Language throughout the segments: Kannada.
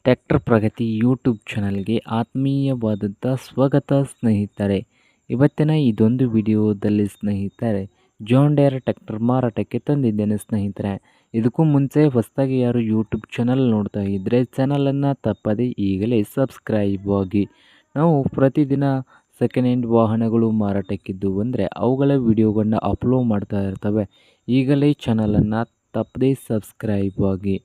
ಟ್ರ್ಯಾಕ್ಟರ್ ಪ್ರಗತಿ ಯೂಟ್ಯೂಬ್ ಚಾನಲ್ಗೆ ಆತ್ಮೀಯವಾದಂಥ ಸ್ವಾಗತ ಸ್ನೇಹಿತರೆ. ಇವತ್ತಿನ ಇದೊಂದು ವಿಡಿಯೋದಲ್ಲಿ ಸ್ನೇಹಿತರೆ ಜಾನ್ ಡೇರ್ ಟ್ರ್ಯಾಕ್ಟರ್ ಮಾರಾಟಕ್ಕೆ ತಂದಿದ್ದೇನೆ ಸ್ನೇಹಿತರೆ. ಇದಕ್ಕೂ ಮುಂಚೆ ಹೊಸದಾಗಿ ಯಾರು ಯೂಟ್ಯೂಬ್ ಚಾನಲ್ ನೋಡ್ತಾ ಇದ್ದರೆ ಚಾನಲನ್ನು ತಪ್ಪದೆ ಈಗಲೇ ಸಬ್ಸ್ಕ್ರೈಬ್ ಆಗಿ. ನಾವು ಪ್ರತಿದಿನ ಸೆಕೆಂಡ್ ಹ್ಯಾಂಡ್ ವಾಹನಗಳು ಮಾರಾಟಕ್ಕಿದ್ದು ಅಂದರೆ ಅವುಗಳ ವಿಡಿಯೋಗಳನ್ನ ಅಪ್ಲೋಡ್ ಮಾಡ್ತಾ ಇರ್ತವೆ. ಈಗಲೇ ಚಾನಲನ್ನು ತಪ್ಪದೆ ಸಬ್ಸ್ಕ್ರೈಬ್ ಆಗಿ.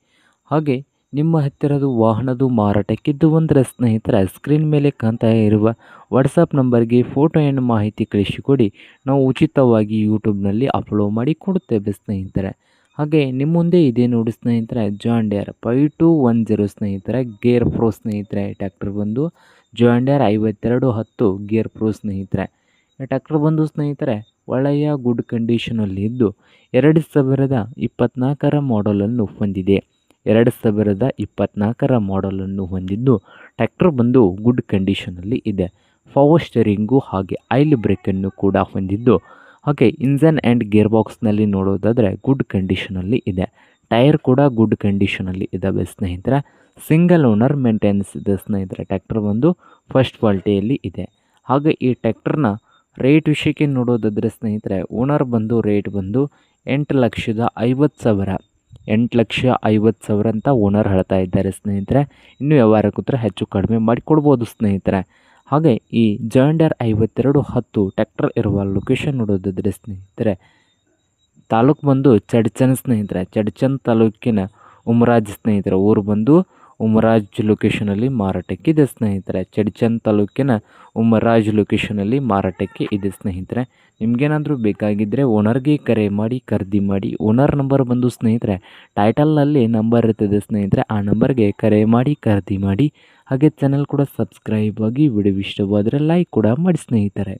ಹಾಗೆ ನಿಮ್ಮ ಹತ್ತಿರದ ವಾಹನದ ಮಾರಾಟಕ್ಕಿದ್ದು ಅಂದರೆ ಸ್ನೇಹಿತರೆ ಸ್ಕ್ರೀನ್ ಮೇಲೆ ಕಾಣ್ತಾ ಇರುವ ವಾಟ್ಸಪ್ ನಂಬರ್ಗೆ ಫೋಟೋ ಏನು ಮಾಹಿತಿ ಕಳಿಸಿಕೊಡಿ. ನಾವು ಉಚಿತವಾಗಿ ಯೂಟ್ಯೂಬ್ನಲ್ಲಿ ಅಪ್ಲೋಡ್ ಮಾಡಿ ಕೊಡುತ್ತೇವೆ ಸ್ನೇಹಿತರೆ. ಹಾಗೆ ನಿಮ್ಮ ಮುಂದೆ ಇದೆ ನೋಡಿ ಸ್ನೇಹಿತರೆ ಜಾನ್ ಡೇರ್ 5210 ಸ್ನೇಹಿತರೆ ಗೇರ್ ಪ್ರೋ ಸ್ನೇಹಿತರೆ. ಟ್ರ್ಯಾಕ್ಟರ್ ಬಂದು ಜಾನ್ ಡೇರ್ 5210 ಗೇರ್ ಪ್ರೋ ಸ್ನೇಹಿತರೆ. ಟ್ರ್ಯಾಕ್ಟರ್ ಬಂದು ಸ್ನೇಹಿತರೆ ಒಳ್ಳೆಯ ಗುಡ್ ಕಂಡೀಷನಲ್ಲಿ ಇದ್ದು 2024ರ ಮಾಡಲನ್ನು ಹೊಂದಿದೆ. 2024ರ ಮಾಡಲನ್ನು ಹೊಂದಿದ್ದು ಟ್ರ್ಯಾಕ್ಟರ್ ಬಂದು ಗುಡ್ ಕಂಡೀಷನಲ್ಲಿ ಇದೆ. ಪವರ್ ಸ್ಟೇರಿಂಗು ಹಾಗೆ ಆಯಿಲ್ ಬ್ರೇಕನ್ನು ಕೂಡ ಹೊಂದಿದ್ದು, ಹಾಗೆ ಇಂಜನ್ ಆ್ಯಂಡ್ ಗೇರ್ ಬಾಕ್ಸ್ನಲ್ಲಿ ನೋಡೋದಾದರೆ ಗುಡ್ ಕಂಡೀಷನಲ್ಲಿ ಇದೆ. ಟೈರ್ ಕೂಡ ಗುಡ್ ಕಂಡೀಷನಲ್ಲಿ ಇದ್ದಾವೆ ಸ್ನೇಹಿತರೆ. ಸಿಂಗಲ್ ಓನರ್ ಮೇಂಟೆನೆನ್ಸ್ ಇದೆ ಸ್ನೇಹಿತರೆ. ಟ್ರ್ಯಾಕ್ಟರ್ ಬಂದು ಫಸ್ಟ್ ಕ್ವಾಲಿಟಿಯಲ್ಲಿ ಇದೆ. ಹಾಗೆ ಈ ಟ್ರ್ಯಾಕ್ಟರ್ನ ರೇಟ್ ವಿಷಯಕ್ಕೆ ನೋಡೋದಾದರೆ ಸ್ನೇಹಿತರೆ ಓನರ್ ಬಂದು ರೇಟ್ ಬಂದು 8,50,000 8,50,000 ಅಂತ ಓನರ್ ಹೇಳ್ತಾ ಇದ್ದಾರೆ ಸ್ನೇಹಿತರೆ. ಇನ್ನು ವ್ಯವಹಾರ ಕೂತ್ರೆ ಹೆಚ್ಚು ಕಡಿಮೆ ಮಾಡಿ ಕೊಡ್ಬೋದು ಸ್ನೇಹಿತರೆ. ಹಾಗೆ ಈ ಜಾನ್ ಡೇರ್ 5210 ಟ್ರ್ಯಾಕ್ಟರ್ ಇರುವ ಲೊಕೇಶನ್ ನೋಡೋದಾದರೆ ಸ್ನೇಹಿತರೆ ತಾಲೂಕು ಬಂದು ಚಡ್ಚನ್ ಸ್ನೇಹಿತರೆ. ಚಡ್ಚನ್ ತಾಲೂಕಿನ ಉಮರಾಜ್ ಸ್ನೇಹಿತರೆ. ಊರು ಬಂದು ಉಮರಾಜ್ ಲೊಕೇಶನಲ್ಲಿ ಮಾರಾಟಕ್ಕಿದೆ ಸ್ನೇಹಿತರೆ. ಚಡ್ಚನ್ ತಾಲೂಕಿನ ಉಮರಾಜ್ ಲೊಕೇಶನಲ್ಲಿ ಮಾರಾಟಕ್ಕೆ ಇದೆ ಸ್ನೇಹಿತರೆ. ನಿಮಗೇನಾದರೂ ಬೇಕಾಗಿದ್ದರೆ ಓನರ್ಗೆ ಕರೆ ಮಾಡಿ ಖರೀದಿ ಮಾಡಿ. ಓನರ್ ನಂಬರ್ ಬಂದು ಸ್ನೇಹಿತರೆ ಟೈಟಲ್ನಲ್ಲಿ ನಂಬರ್ ಇರ್ತದೆ ಸ್ನೇಹಿತರೆ. ಆ ನಂಬರ್ಗೆ ಕರೆ ಮಾಡಿ ಖರೀದಿ ಮಾಡಿ. ಹಾಗೆ ಚಾನಲ್ ಕೂಡ ಸಬ್ಸ್ಕ್ರೈಬ್ ಆಗಿ. ವಿಡಿಯೋ ಇಷ್ಟವಾದರೆ ಲೈಕ್ ಕೂಡ ಮಾಡಿ ಸ್ನೇಹಿತರೆ.